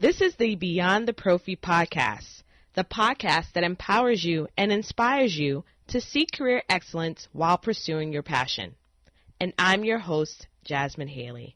This is the Beyond the Prophy podcast, the podcast that empowers you and inspires you to seek career excellence while pursuing your passion. And I'm your host, Jasmin Haley.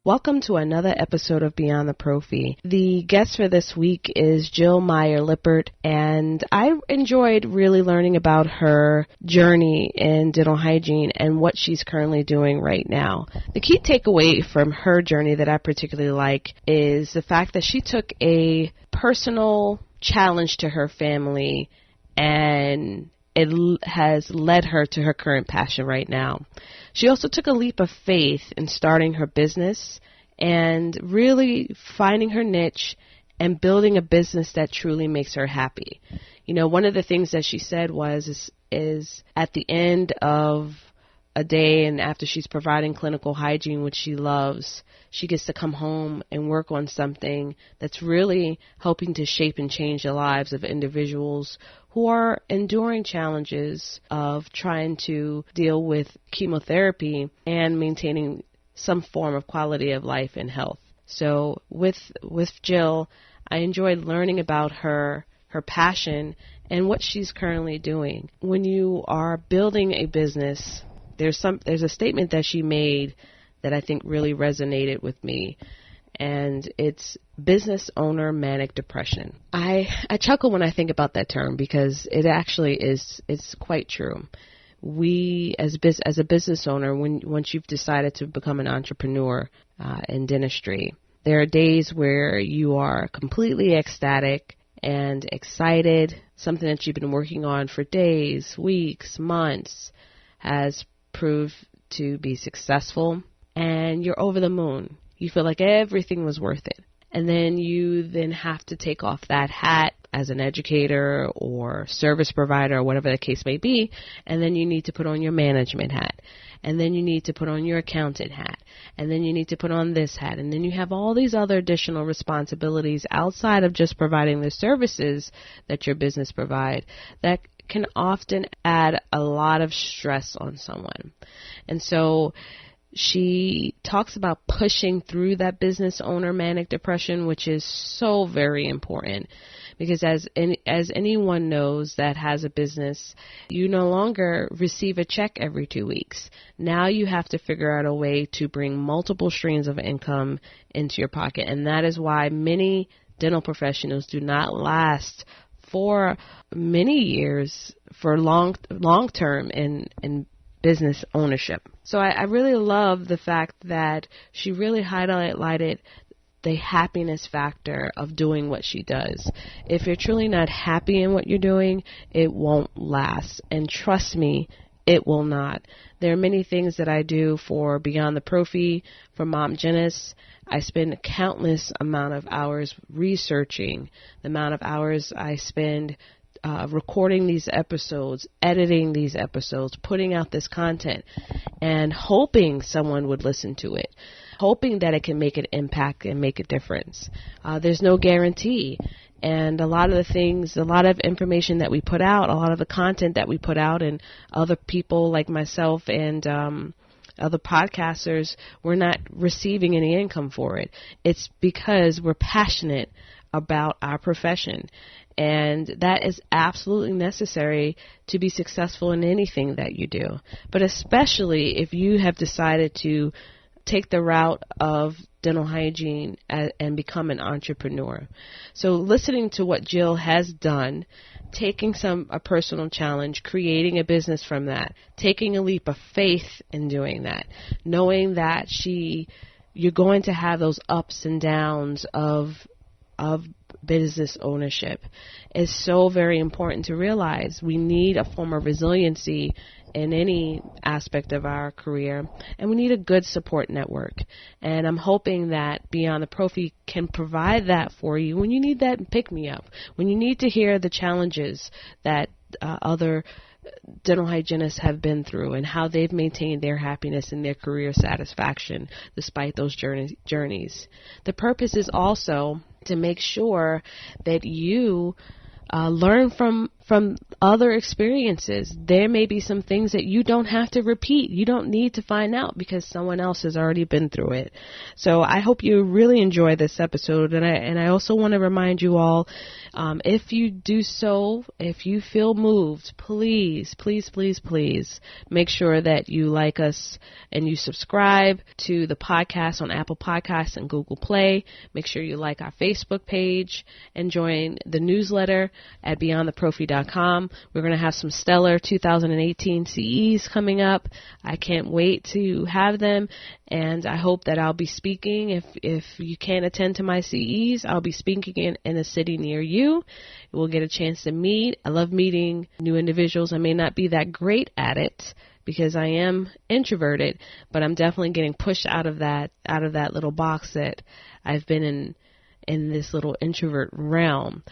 Welcome to another episode of Beyond the Prophy. The guest for this week is Jill Meyer-Lippert, and I enjoyed really learning about her journey in dental hygiene and what she's currently doing right now. The key takeaway from her journey that I particularly like is the fact that she took a personal challenge to her family, and it has led her to her current passion right now. She also took a leap of faith in starting her business and really finding her niche and building a business that truly makes her happy. You know, one of the things that she said is at the end of a day and after she's providing clinical hygiene, which she loves, she gets to come home and work on something that's really helping to shape and change the lives of individuals who are enduring challenges of trying to deal with chemotherapy and maintaining some form of quality of life and health. So with Jill, I enjoyed learning about her passion and what she's currently doing. When you are building a business, there's a statement that she made that I think really resonated with me, and it's business owner manic depression. I chuckle when I think about that term because it actually it's quite true. We as a business owner, once you've decided to become an entrepreneur in dentistry, there are days where you are completely ecstatic and excited. Something that you've been working on for days, weeks, months has proved to be successful, and you're over the moon. You feel like everything was worth it. And then you have to take off that hat as an educator or service provider or whatever the case may be, and then you need to put on your management hat. And then you need to put on your accountant hat. And then you need to put on this hat. And then you have all these other additional responsibilities outside of just providing the services that your business provide that can often add a lot of stress on someone. And so she talks about pushing through that business owner manic depression, which is so very important because as anyone knows that has a business, you no longer receive a check every 2 weeks. Now you have to figure out a way to bring multiple streams of income into your pocket. And that is why many dental professionals do not last for many years for long term in business ownership. So I really love the fact that she really highlighted the happiness factor of doing what she does. If you're truly not happy in what you're doing, it won't last. And trust me, it will not. There are many things that I do for Beyond the Prophy, for Mom Genis. I spend a countless amount of hours researching, the amount of hours I spend recording these episodes, editing these episodes, putting out this content, and hoping someone would listen to it, hoping that it can make an impact and make a difference. There's no guarantee. And a lot of information that we put out, a lot of the content that we put out, and other people like myself and other podcasters, we're not receiving any income for it. It's because we're passionate about our profession. And that is absolutely necessary to be successful in anything that you do. But especially if you have decided to take the route of dental hygiene and become an entrepreneur. So listening to what Jill has done, taking a personal challenge, creating a business from that, taking a leap of faith in doing that, knowing that you're going to have those ups and downs of business ownership is so very important to realize. We need a form of resiliency in any aspect of our career, and we need a good support network. And I'm hoping that Beyond the Prophy can provide that for you when you need that pick-me-up, when you need to hear the challenges that other dental hygienists have been through and how they've maintained their happiness and their career satisfaction despite those journeys. The purpose is also to make sure that you learn from other experiences. There may be some things that you don't have to repeat. You don't need to find out because someone else has already been through it. So I hope you really enjoy this episode. And I also want to remind you all, if you do so, if you feel moved, please, please, please, please make sure that you like us and you subscribe to the podcast on Apple Podcasts and Google Play. Make sure you like our Facebook page and join the newsletter at beyondtheprophy.com. We're going to have some stellar 2018 CEs coming up. I can't wait to have them, and I hope that I'll be speaking. If you can't attend to my CEs, I'll be speaking in a city near you. We'll get a chance to meet. I love meeting new individuals. I may not be that great at it because I am introverted, but I'm definitely getting pushed out of that little box that I've been in this little introvert realm.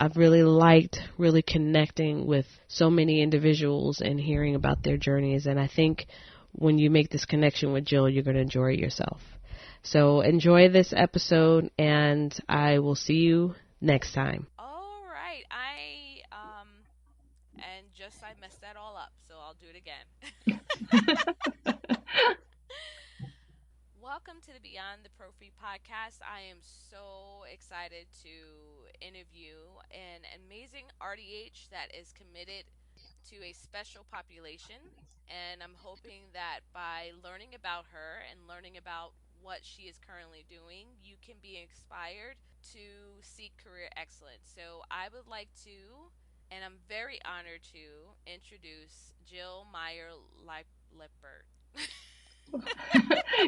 I've really liked really connecting with so many individuals and hearing about their journeys. And I think when you make this connection with Jill, you're going to enjoy it yourself. So enjoy this episode, and I will see you next time. All right. I messed that all up, so I'll do it again. Welcome to the Beyond the Prophy podcast. I am so excited to interview an amazing RDH that is committed to a special population. And I'm hoping that by learning about her and learning about what she is currently doing, you can be inspired to seek career excellence. So I would like to, and I'm very honored to, introduce Jill Meyer-Lippert.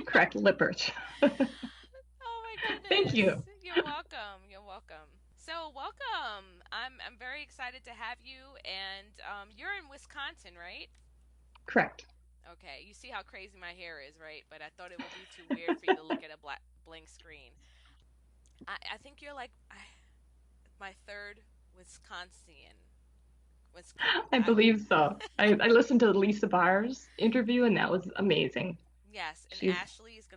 Correct, Lippert. Oh my goodness. Thank you. You're welcome. You're welcome. So welcome. I'm very excited to have you, and you're in Wisconsin, right? Correct. Okay. You see how crazy my hair is, right? But I thought it would be too weird for you to look at a blank screen. I think you're like my third Wisconsin. I believe so. I listened to Lisa Barr's interview, and that was amazing. Yes, and She's... Ashley's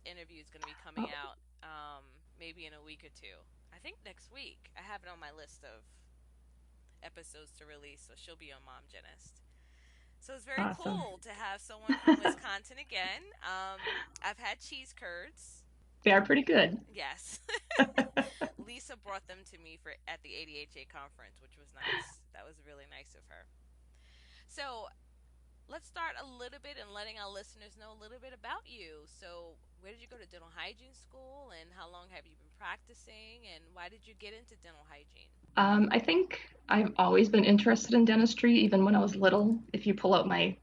interview is going to be coming out maybe in a week or two. I think next week. I have it on my list of episodes to release, so she'll be on Mom Genist. So it's very awesome. cool to have someone from Wisconsin again. I've had cheese curds. They are pretty good. Yes. Lisa brought them to me at the ADHA conference, which was nice. That was really nice of her. So let's start a little bit and letting our listeners know a little bit about you. So where did you go to dental hygiene school, and how long have you been practicing, and why did you get into dental hygiene? I think I've always been interested in dentistry, even when I was little. If you pull out my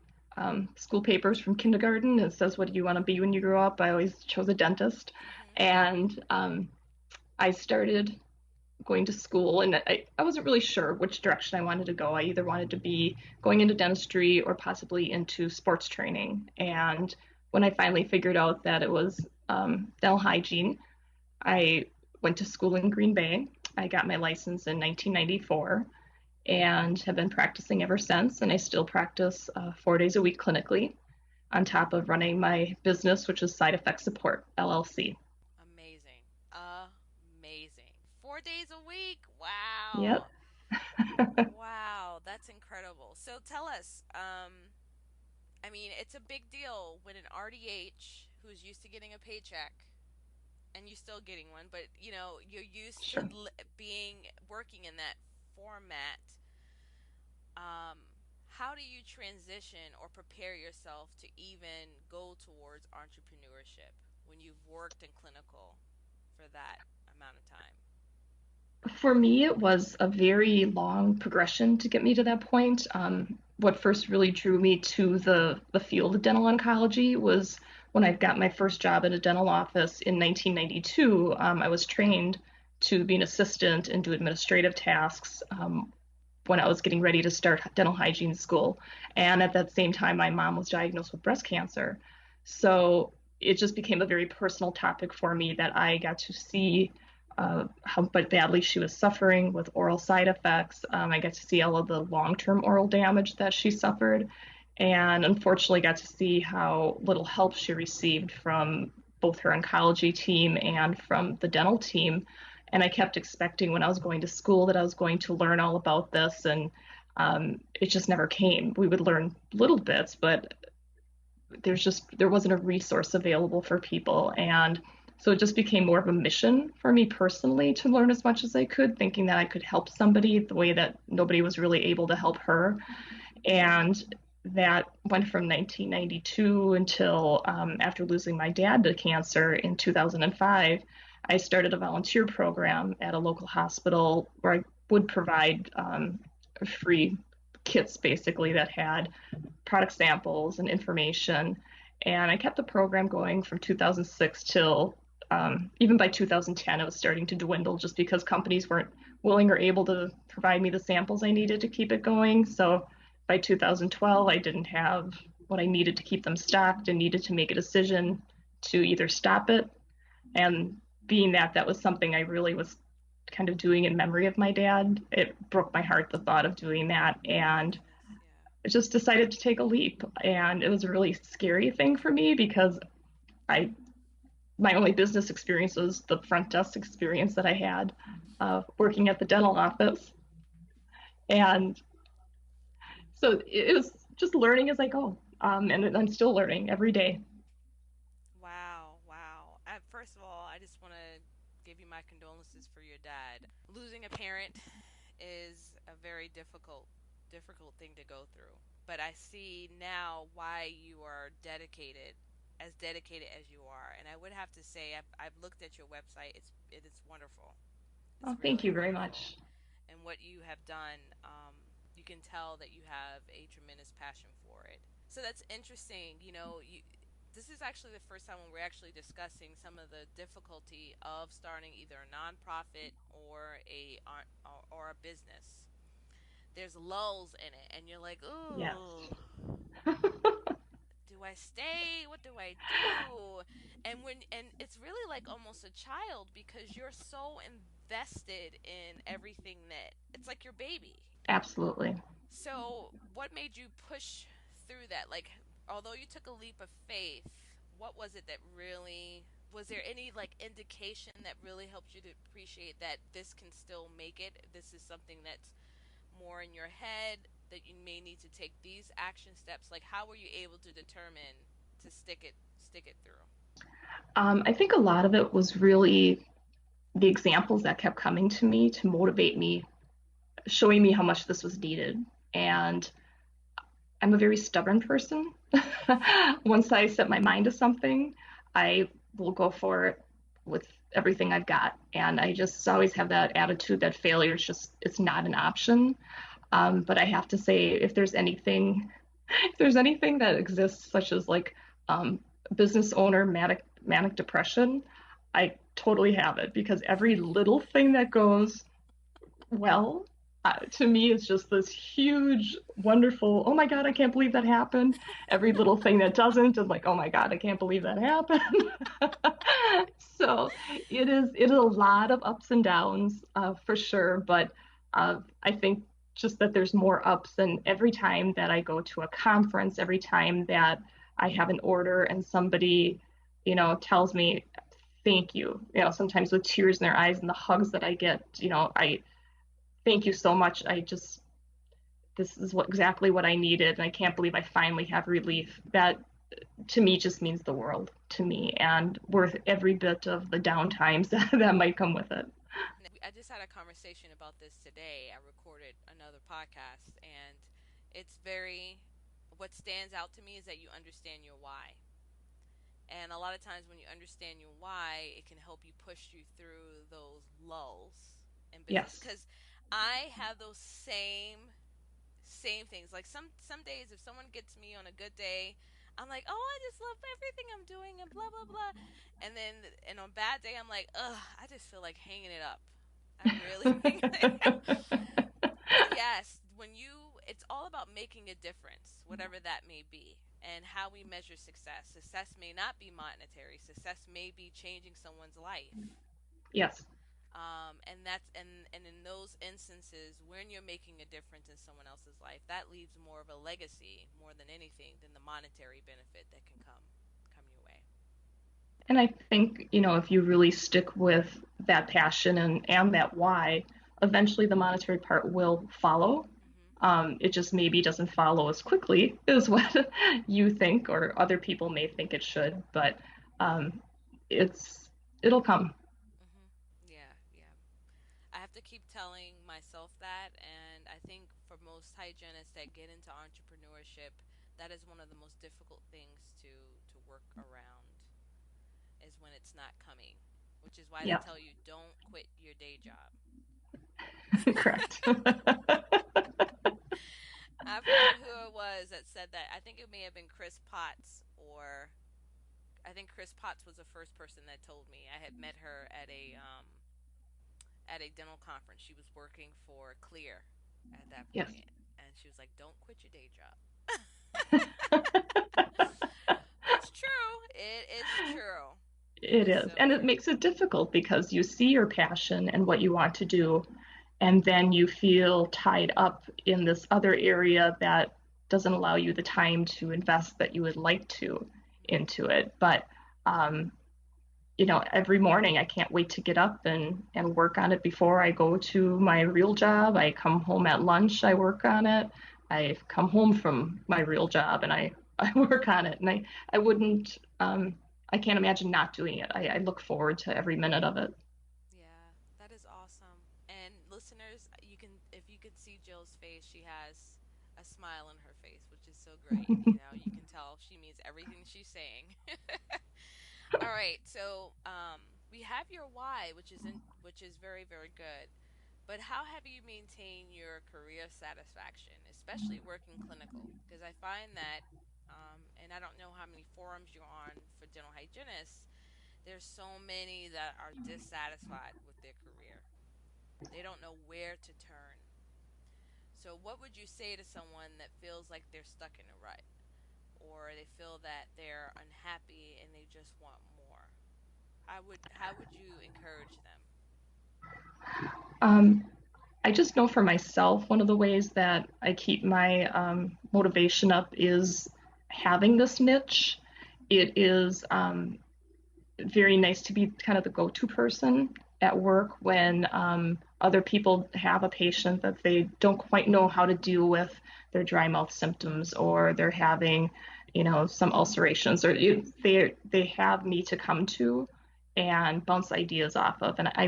school papers from kindergarten, it says, what do you want to be when you grow up? I always chose a dentist. Mm-hmm. And I started going to school, and I wasn't really sure which direction I wanted to go. I either wanted to be going into dentistry or possibly into sports training. And when I finally figured out that it was dental hygiene, I went to school in Green Bay. I got my license in 1994 and have been practicing ever since. And I still practice 4 days a week clinically on top of running my business, which is Side Effect Support, LLC. Amazing. 4 days a week. Wow. Yep. Wow, that's incredible. So tell us, I mean, it's a big deal when an RDH who's used to getting a paycheck, and you're still getting one, but you're used Sure. to working in that format. How do you transition or prepare yourself to even go towards entrepreneurship when you've worked in clinical for that amount of time? For me, it was a very long progression to get me to that point. What first really drew me to the field of dental oncology was when I got my first job in a dental office in 1992. I was trained to be an assistant and do administrative tasks when I was getting ready to start dental hygiene school. And at that same time, my mom was diagnosed with breast cancer. So it just became a very personal topic for me that I got to see how badly she was suffering with oral side effects. I got to see all of the long-term oral damage that she suffered, and unfortunately got to see how little help she received from both her oncology team and from the dental team. And I kept expecting when I was going to school that I was going to learn all about this, and it just never came. We would learn little bits, but there wasn't a resource available for people, and so it just became more of a mission for me personally to learn as much as I could, thinking that I could help somebody the way that nobody was really able to help her. And that went from 1992 until after losing my dad to cancer in 2005. I started a volunteer program at a local hospital where I would provide free kits basically that had product samples and information. And I kept the program going from 2006 till even by 2010, it was starting to dwindle just because companies weren't willing or able to provide me the samples I needed to keep it going. So by 2012, I didn't have what I needed to keep them stocked and needed to make a decision to either stop it. And being that that was something I really was kind of doing in memory of my dad, it broke my heart, the thought of doing that. And I just decided to take a leap. And it was a really scary thing for me because I my only business experience was the front desk experience that I had working at the dental office. And so it was just learning as I go. And I'm still learning every day. Wow, wow. First of all, I just want to give you my condolences for your dad. Losing a parent is a very difficult thing to go through. But I see now why you are dedicated as you are. And I would have to say, I've looked at your website. It is wonderful. It's Oh, thank really you very wonderful. much. And what you have done, you can tell that you have a tremendous passion for it. So that's interesting. This is actually the first time when we're actually discussing some of the difficulty of starting either a nonprofit or a business. There's lulls in it, and you're like, Yes. ooh, do I stay? What do I do? And it's really like almost a child because you're so invested in everything that it's like your baby. Absolutely. So, what made you push through that? Like, although you took a leap of faith, what was it that really was there any like indication that really helped you to appreciate that this can still make it? This is something that's more in your head that you may need to take these action steps. Like, how were you able to determine to stick it through? I think a lot of it was really the examples that kept coming to me to motivate me, showing me how much this was needed. And I'm a very stubborn person. Once I set my mind to something, I will go for it with everything I've got. And I just always have that attitude that failure is just, it's not an option. But I have to say, if there's anything that exists, such as like business owner manic depression, I totally have it because every little thing that goes well, to me, it's just this huge, wonderful, oh my God, I can't believe that happened. Every little thing that doesn't is like, oh my God, I can't believe that happened. So it is a lot of ups and downs for sure. But I think just that there's more ups. And every time that I go to a conference, every time that I have an order and somebody, tells me, thank you, sometimes with tears in their eyes and the hugs that I get, I thank you so much. This is exactly what I needed. And I can't believe I finally have relief. That to me just means the world to me and worth every bit of the downtimes that might come with it. I just had a conversation about this today. I recorded another podcast, and it's very. What stands out to me is that you understand your why. And a lot of times, when you understand your why, it can help you push you through those lulls in business. Yes. Because I have those same things. Like some days, if someone gets me on a good day, I'm like, oh, I just love everything I'm doing and blah blah blah. And on a bad day, I'm like, ugh, I just feel like hanging it up. I really think. Yeah, Yes, it's all about making a difference, whatever that may be, and how we measure success. Success may not be monetary. Success may be changing someone's life. Yes. And in those instances, when you're making a difference in someone else's life, that leaves more of a legacy more than anything than the monetary benefit that can come your way. And I think, if you really stick with that passion and that why, eventually the monetary part will follow. It just maybe doesn't follow as quickly as what you think or other people may think it should, but it'll come. Yeah, yeah. I have to keep telling myself that, and I think for most hygienists that get into entrepreneurship, that is one of the most difficult things to work around, is when it's not coming, which is why they Yeah. tell you don't quit your day job. Correct. I forget who it was that said that. I think it may have been Chris Potts, or I think Chris Potts was the first person that told me. I had met her at a dental conference. She was working for Clear at that Yes. point, and she was like, "Don't quit your day job." It's true. It is true. It is is. so And it true. makes it difficult because you see your passion and what you want to do, and then you feel tied up in this other area that doesn't allow you the time to invest that you would like to into it. But, every morning I can't wait to get up and work on it before I go to my real job. I come home at lunch, I work on it. I come home from my real job and I work on it. And I wouldn't, I can't imagine not doing it. I look forward to every minute of it. Yeah, that is awesome. And listeners, if you could see Jill's face, she has a smile on her face, which is so great. You can tell she means everything she's saying. All right, so we have your why, which is very, very good. But how have you maintained your career satisfaction, especially working clinical? Because I find that, and I don't know how many forums you're on for dental hygienists, there's so many that are dissatisfied with their career. They don't know where to turn. So, what would you say to someone that feels like they're stuck in a rut, or they feel that they're unhappy and they just want more? How would you encourage them? Um, I just know for myself, one of the ways that I keep my motivation up is having this niche. It is very nice to be kind of the go-to person at work when other people have a patient that they don't quite know how to deal with their dry mouth symptoms, or they're having, some ulcerations, or they have me to come to and bounce ideas off of. And I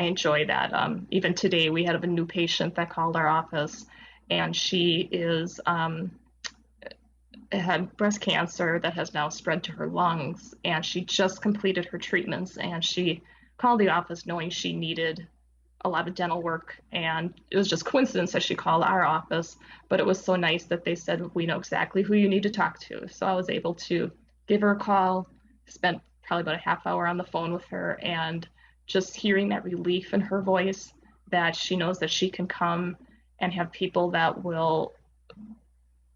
enjoy that. Even today, we had a new patient that called our office, and she had breast cancer that has now spread to her lungs, and she just completed her treatments, and she called the office knowing she needed a lot of dental work, and it was just coincidence that she called our office, but it was so nice that they said, we know exactly who you need to talk to. So I was able to give her a call, spent probably about a half hour on the phone with her, and just hearing that relief in her voice, that she knows that she can come and have people that will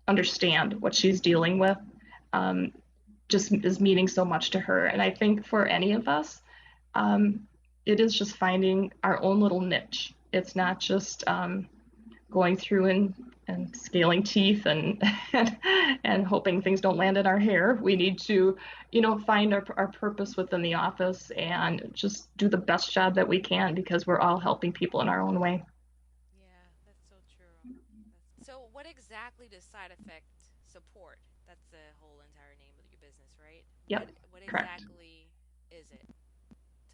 understand what she's dealing with, um, just is meaning so much to her. And I think for any of us, um, it is just finding our own little niche. It's not just going through and scaling teeth and hoping things don't land in our hair. We need to, find our purpose within the office and just do the best job that we can, because we're all helping people in our own way. Yeah, that's so true. So, what exactly does side effect support? That's the whole entire name of your business, right? Yep, What correct. exactly is it?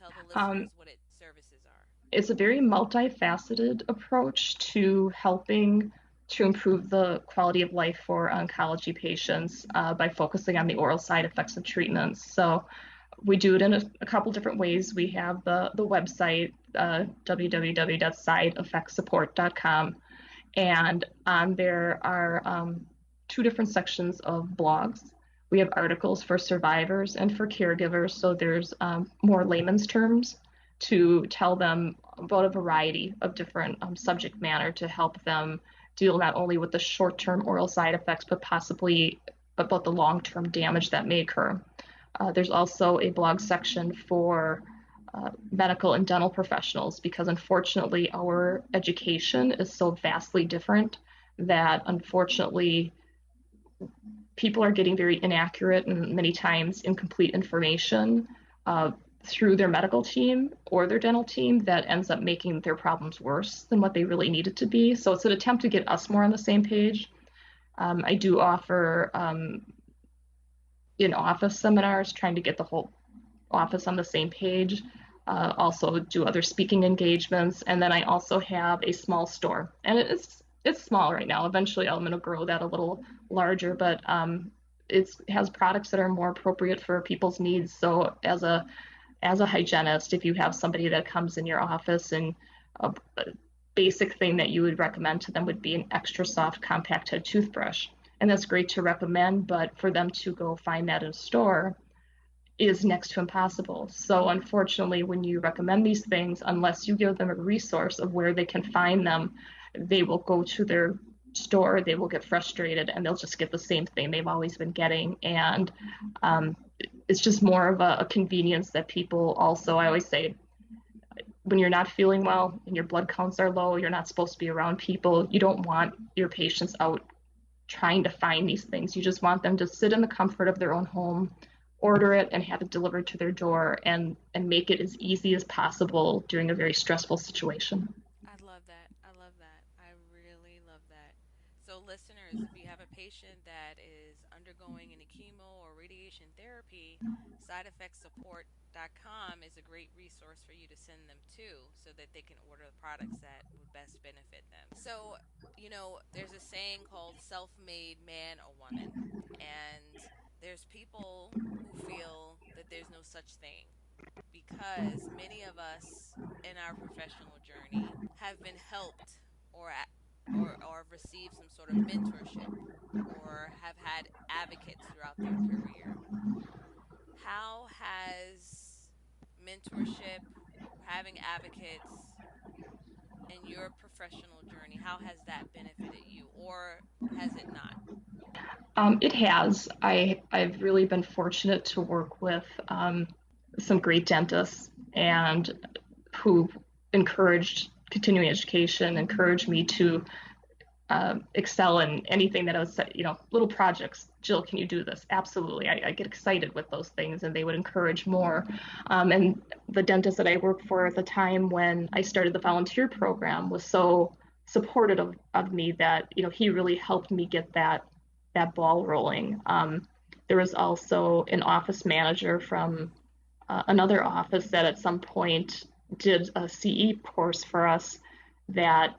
Tell the Um, listeners what its services are. it's a very multifaceted approach to helping to improve the quality of life for oncology patients by focusing on the oral side effects of treatments. So we do it in a couple different ways. We have the website, www.sideeffectsupport.com, and on there are two different sections of blogs. We have articles for survivors and for caregivers, so there's more layman's terms to tell them about a variety of different subject matter to help them deal not only with the short-term oral side effects, but possibly about the long-term damage that may occur. There's also a blog section for medical and dental professionals, because unfortunately our education is so vastly different that unfortunately people are getting very inaccurate and many times incomplete information through their medical team or their dental team that ends up making their problems worse than what they really needed to be. So it's an attempt to get us more on the same page. I do offer in-office seminars, trying to get the whole office on the same page. Also do other speaking engagements, and then I also have a small store, and it's small right now. Eventually, I'm going to grow that a little larger, but it has products that are more appropriate for people's needs. So as a hygienist, if you have somebody that comes in your office and a basic thing that you would recommend to them would be an extra soft compact head toothbrush. And that's great to recommend, but for them to go find that in a store is next to impossible. So unfortunately, when you recommend these things, unless you give them a resource of where they can find them, they will go to their store, they will get frustrated, and they'll just get the same thing they've always been getting. And it's just more of a convenience that people also, I always say, when you're not feeling well and your blood counts are low, you're not supposed to be around people. You don't want your patients out trying to find these things. You just want them to sit in the comfort of their own home, order it, and have it delivered to their door, and make it as easy as possible during a very stressful situation. I love that. I love that. I really love that. So, listeners, if you have a patient that is undergoing any chemo or radiation therapy, sideeffectsupport.com is a great resource for you to send them to so that they can order the products that would best benefit them. So, there's a saying called self made man or woman, and there's people who feel that there's no such thing because many of us in our professional journey have been helped or or received some sort of mentorship or have had advocates throughout their career. How has mentorship or having advocates in your professional journey, how has that benefited you or has it not? It has. I've really been fortunate to work with some great dentists and who encouraged continuing education, encouraged me to excel in anything that I was, little projects. Jill, can you do this? Absolutely. I get excited with those things, and they would encourage more. And the dentist that I worked for at the time when I started the volunteer program was so supportive of me that, he really helped me get that ball rolling. There was also an office manager from another office that at some point did a CE course for us that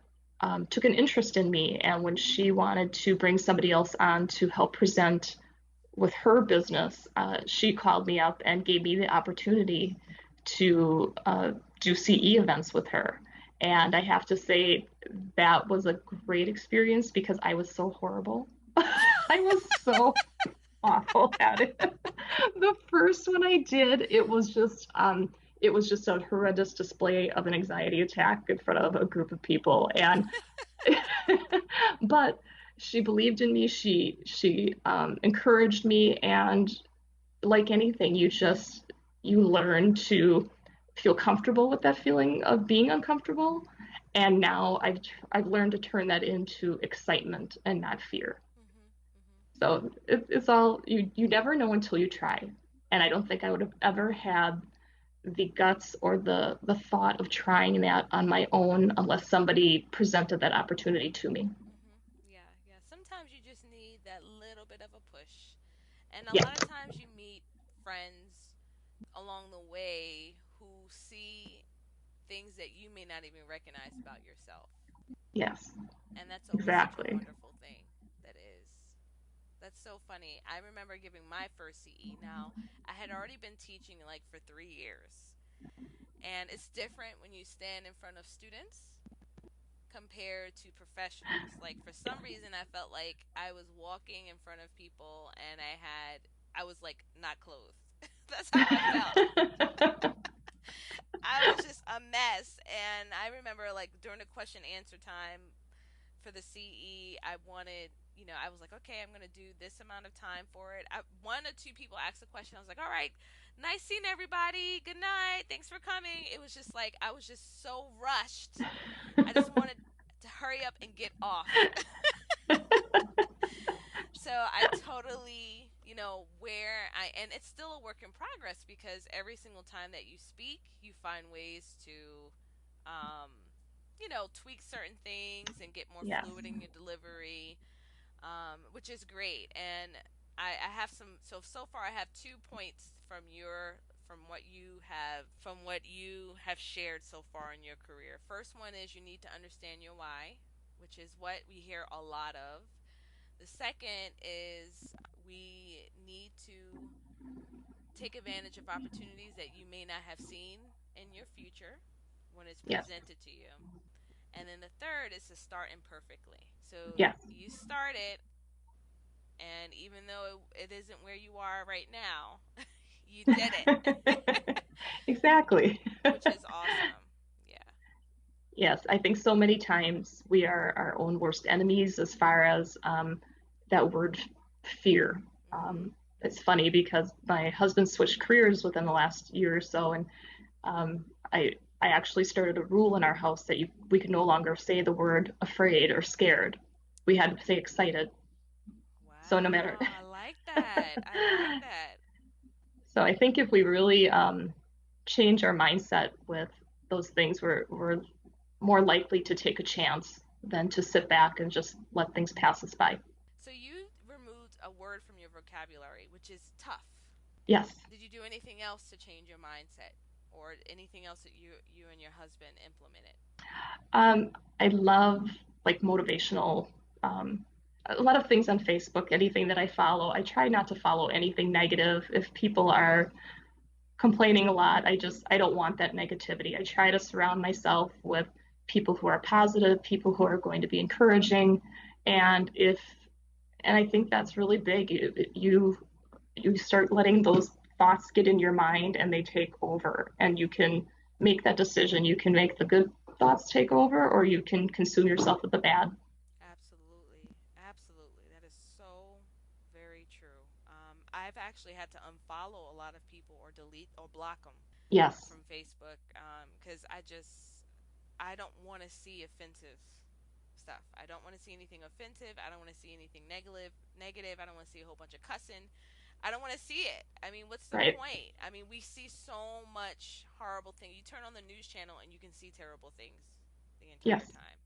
took an interest in me. And when she wanted to bring somebody else on to help present with her business, she called me up and gave me the opportunity to do CE events with her. And I have to say, that was a great experience because I was so horrible. I was so awful at it. The first one I did, it was just a horrendous display of an anxiety attack in front of a group of people. And but she believed in me. She encouraged me, and like anything, you learn to feel comfortable with that feeling of being uncomfortable. And now I've learned to turn that into excitement and not fear. Mhm. Mhm. So it's all you never know until you try. And I don't think I would have ever had the guts or the thought of trying that on my own unless somebody presented that opportunity to me. Mhm. Yeah, yeah. Sometimes you just need that little bit of a push. And a Yeah. lot of times you meet friends along the way who see things that you may not even recognize about yourself. Yes. And that's always such a Exactly. wonderful thing. That is. That's so funny. I remember giving my first CE. Now, I had already been teaching like for 3 years. And it's different when you stand in front of students compared to professionals. Like for some reason I felt like I was walking in front of people and I was like not clothed. That's how I felt. I was just a mess. And I remember like during the question answer time for the CE, I wanted, I was like, okay, I'm gonna do this amount of time for it. One or two people asked a question. I was like, all right, nice seeing everybody. Good night. Thanks for coming. It was just like I was just so rushed. I just wanted to hurry up and get off. So I totally, and it's still a work in progress because every single time that you speak, you find ways to, um, tweak certain things and get more Yes. fluid in your delivery, which is great. And I have so far I have 2 points from what you have shared so far in your career. First one is you need to understand your why, which is what we hear a lot of. The second is we need to take advantage of opportunities that you may not have seen in your future when it's Yes. presented to you. And then the third is to start imperfectly. So Yes. you started, and even though it isn't where you are right now, you did it, Exactly. which is awesome. Yeah. Yes, I think so many times we are our own worst enemies as far as that word fear. Mhm. It's funny because my husband switched careers within the last year or so, and um, I actually started a rule in our house that we could no longer say the word afraid or scared. We had to say excited. So no matter. Wow, I like that. I like that. So I think if we really change our mindset with those things, we're more likely to take a chance than to sit back and just let things pass us by. So you removed a word from your vocabulary, which is tough. Yes. Did you do anything else to change your mindset, or anything else that you and your husband implemented? I love like motivational, a lot of things on Facebook, anything that I follow. I try not to follow anything negative. If people are complaining a lot, I don't want that negativity. I try to surround myself with people who are positive, people who are going to be encouraging. And if and I think that's really big. You start letting those thoughts get in your mind and they take over, and you can make that decision. You can make the good thoughts take over, or you can consume yourself with the bad. Absolutely, absolutely. That is so very true. I've actually had to unfollow a lot of people or delete or block them Yes. from Facebook because I don't want to see offensive stuff. I don't want to see anything offensive. I don't want to see anything negative. Negative. I don't want to see a whole bunch of cussing. I don't want to see it. I mean, what's the Right. point? I mean, we see so much horrible things. You turn on the news channel and you can see terrible things the entire Yes. time.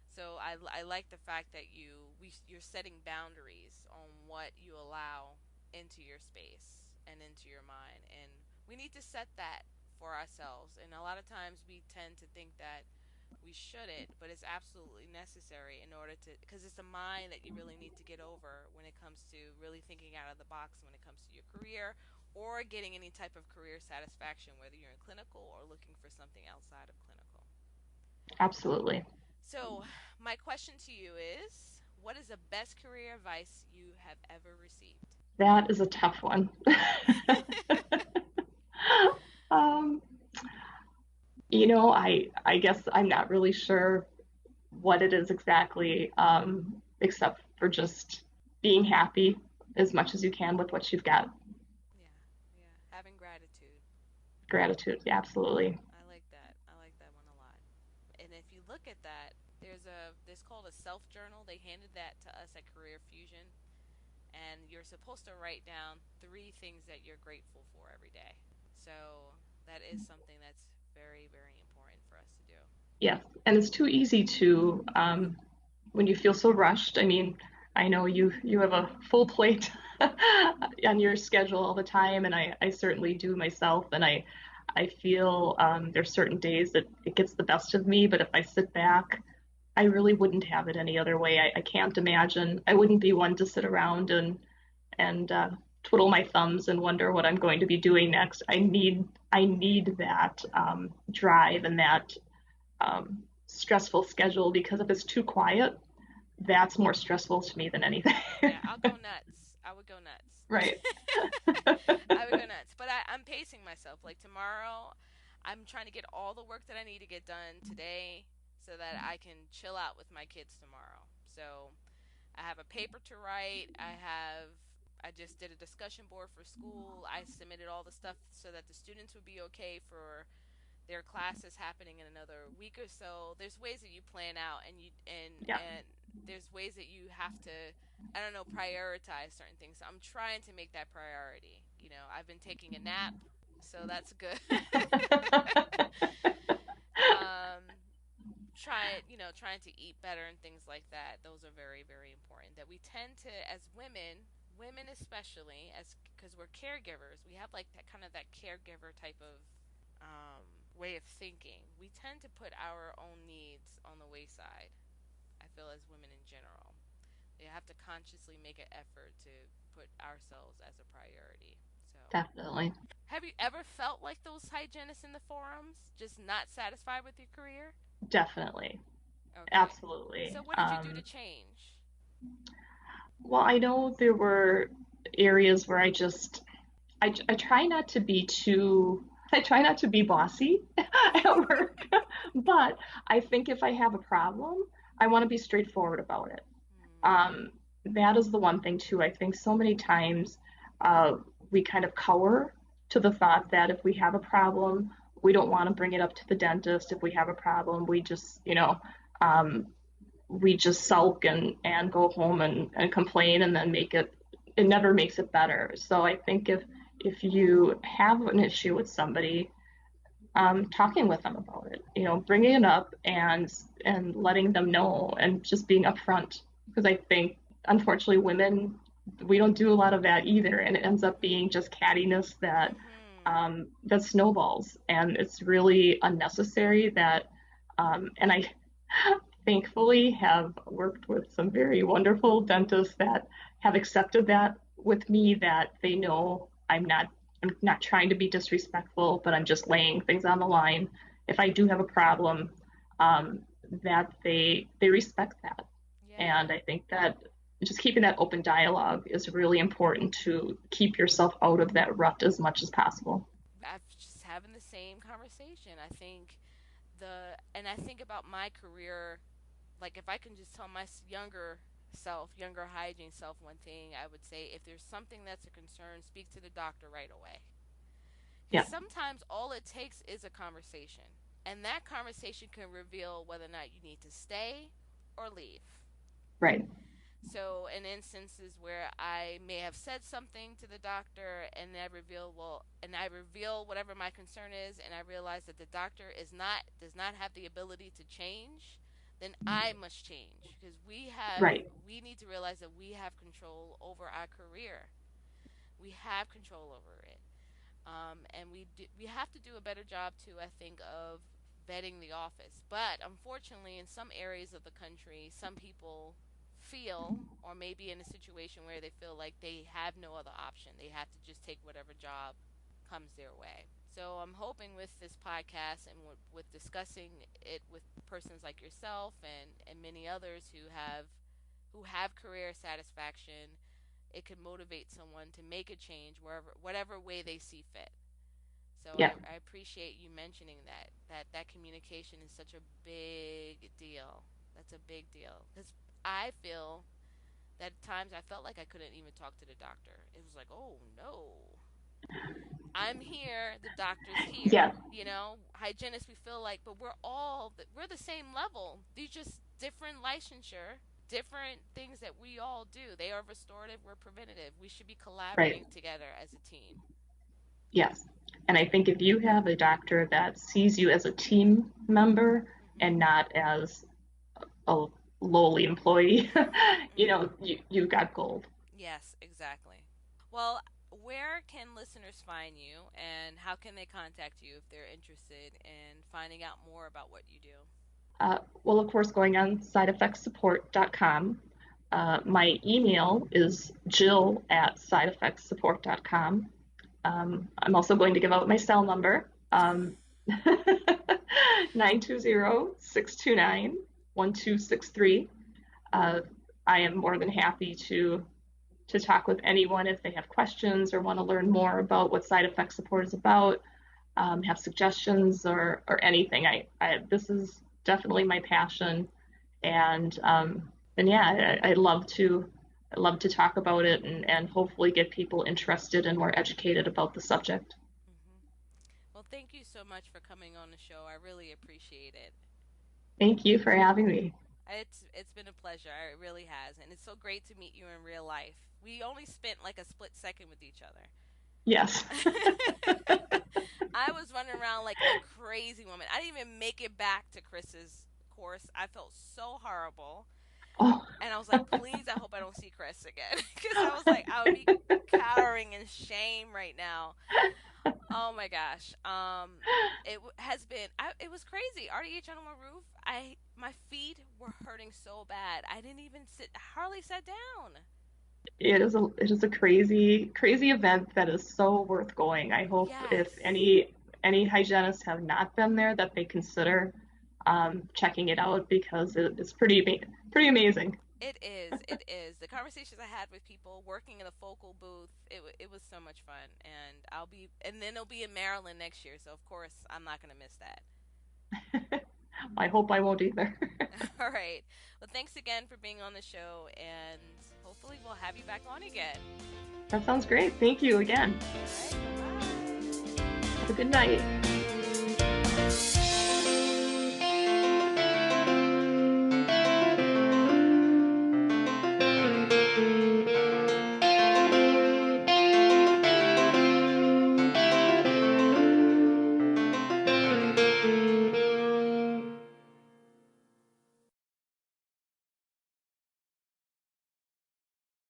So I like the fact that you're setting boundaries on what you allow into your space and into your mind, and we need to set that for ourselves. And a lot of times we tend to think that we shouldn't, but it's absolutely necessary in order to, because it's the mind that you really need to get over when it comes to really thinking out of the box when it comes to your career or getting any type of career satisfaction, whether you're in clinical or looking for something outside of clinical. Absolutely. So, my question to you is, what is the best career advice you have ever received? That is a tough one. um, I guess I'm not really sure what it is exactly, except for just being happy as much as you can with what you've got. Yeah, yeah. Having gratitude. Gratitude, yeah, absolutely. I like that. I like that one a lot. And if you look at that, there's called a self journal. They handed that to us at Career Fusion, and you're supposed to write down 3 things that you're grateful for every day. So that is something that's very, very important for us to do. Yeah, and it's too easy to when you feel so rushed. I mean, I know you have a full plate on your schedule all the time, and I certainly do myself. And I feel there's certain days that it gets the best of me, but if I sit back, I really wouldn't have it any other way. I can't imagine. I wouldn't be one to sit around and twiddle my thumbs and wonder what I'm going to be doing next. I need that drive and that stressful schedule, because if it's too quiet, that's more stressful to me than anything. Yeah, I'll go nuts. I would go nuts. Right. I would go nuts. But I'm pacing myself. Like tomorrow, I'm trying to get all the work that I need to get done today so that I can chill out with my kids tomorrow. So I have a paper to write. I just did a discussion board for school. I submitted all the stuff so that the students would be okay for their classes happening in another week or so. There's ways that you plan out, Yeah. and there's ways that you have to, I don't know, prioritize certain things. So I'm trying to make that priority. I've been taking a nap, so that's good. um, trying to eat better and things like that. Those are very, very important. That we tend to, as women especially, as because we're caregivers, we have like that caregiver type of um, way of thinking. We tend to put our own needs on the wayside. I feel as women in general, they have to consciously make an effort to put ourselves as a priority. So, Definitely. have you ever felt like those hygienists in the forums, just not satisfied with your career? Definitely. Okay. Absolutely. So, what did you do to change? Well, I know there were areas where I try not to be I try not to be bossy at work, but I think if I have a problem, I want to be straightforward about it. Hmm. Um, that is the one thing too. I think so many times uh, we kind of cower to the thought that if we have a problem, we don't want to bring it up to the dentist. If we have a problem, um, we just sulk and go home and complain and then it never makes it better. So I think if you have an issue with somebody, talking with them about it, bringing it up and letting them know and just being upfront. Because I think, unfortunately, women, we don't do a lot of that either, and it ends up being just cattiness Hmm. that snowballs, and it's really unnecessary. And I thankfully have worked with some very wonderful dentists that have accepted that with me, that they know I'm not trying to be disrespectful, but I'm just laying things on the line. If I do have a problem, um, that they respect that. Yeah. And I think that just keeping that open dialogue is really important to keep yourself out of that rut as much as possible. I'm just having the same conversation. I think about my career. Like, if I can just tell my younger hygiene self one thing, I would say if there's something that's a concern, speak to the doctor right away. Because Yeah, sometimes all it takes is a conversation. And that conversation can reveal whether or not you need to stay or leave. right, So, in instances where I may have said something to the doctor and I reveal whatever my concern is, and I realize that the doctor does not have the ability to change, then I must change because right. we need to realize that we have control over our career. We have control over it. And we have to do a better job too, I think, of vetting the office. But unfortunately, in some areas of the country, some people feel, or maybe in a situation where they feel like they have no other option, they have to just take whatever job comes their way. So I'm hoping with this podcast and with discussing it with persons like yourself and many others who have career satisfaction, it could motivate someone to make a change whatever way they see fit. So Yeah, I appreciate you mentioning that communication is such a big deal. That's a big deal because I feel that at times I felt like I couldn't even talk to the doctor. It was like, oh no, I'm here, the doctor's here. yeah, Hygienists, we feel like, but we're the same level. These just different licensure, different things that we all do. They are restorative, we're preventative. We should be right. collaborating together as a team. Yes. And I think if you have a doctor that sees you as a team member and Mhm. not as a lowly employee, Mhm. Mhm. you've got gold. Yes, exactly. Well, where can listeners find you and how can they contact you if they're interested in finding out more about what you do? Well, of course, going on sideeffectsupport.com. My email is jill@sideeffectsupport.com. I'm also going to give out my cell number, 920-629-1263. Uh, I am more than happy to talk with anyone if they have questions or want to learn more about what side effect support is about. have suggestions or anything. This is definitely my passion, and yeah, I love to talk about it and hopefully get people interested and more educated about the subject. Hmm. Well, thank you so much for coming on the show. I really appreciate it. Thank you for having me. It's been a pleasure. It really has, and it's so great to meet you in real life. We only spent like a split second with each other. Yes. I was running around like a crazy woman. I didn't even make it back to Chris's course. I felt so horrible. Oh. And I was like, please, I hope I don't see Chris again. Because I was like, I would be cowering in shame right now. Oh my gosh. Has been, it was crazy. RDH on my roof, my feet were hurting so bad. I didn't even hardly sat down. It is a crazy event that is so worth going. I hope if Yes. any hygienists have not been there that they consider checking it out because it's pretty amazing. It is. It is. The conversations I had with people working in a focal booth, it was so much fun. And then it'll be in Maryland next year. So of course I'm not gonna miss that. I hope I won't either. All right. Well, thanks again for being on the show, and hopefully we'll have you back on again. That sounds great. Thank you again. All right. Bye bye. Have a good night.